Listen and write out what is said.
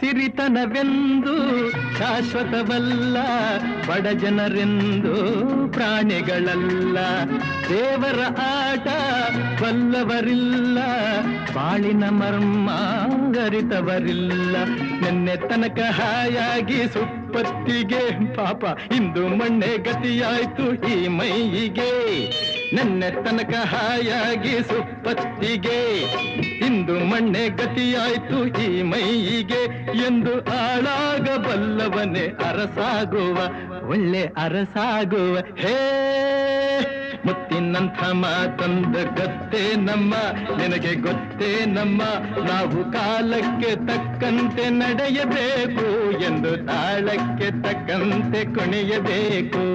ಸಿರಿತನವೆಂದು ಶಾಶ್ವತವಲ್ಲ, ಬಡ ಜನರೆಂದು ಪ್ರಾಣಿಗಳಲ್ಲ. ದೇವರ ಆಟ ಬಲ್ಲವರಿಲ್ಲ, ಬಾಳಿನ ಮರ್ಮ ಅರಿತವರಿಲ್ಲ. ನಿನ್ನೆ ತನಕ ಹಾಯಾಗಿ ಸುಪ್ಪತ್ತಿಗೆ ಪಾಪ ಇಂದು ಮಣ್ಣೆ ಗತಿಯಾಯ್ತು ಈ ಮೈಯಿಗೆ. ನಿನ್ನೆ ತನಕ ಹಾಯಾಗಿ ಸುಪ್ಪತ್ತಿಗೆ ಇಂದು ಮಣ್ಣೆ ಗತಿಯಾಯ್ತು ಈ ಮೈಯಿಗೆ. ಎಂದು ಆಳಾಗಬಲ್ಲವನೇ ಅರಸಾಗುವ, ಒಳ್ಳೆ ಅರಸಾಗುವ. ಹೇ ಮುತ್ತಿನಂಥ ಮಾತಂದ ಗೊತ್ತೇ ನಮ್ಮ, ನಿನಗೆ ಗೊತ್ತೇ ನಮ್ಮ. ನಾವು ಕಾಲಕ್ಕೆ ತಕ್ಕಂತೆ ನಡೆಯಬೇಕು ಎಂದು ತಾಳಕ್ಕೆ ತಕ್ಕಂತೆ ಕುಣಿಯಬೇಕು.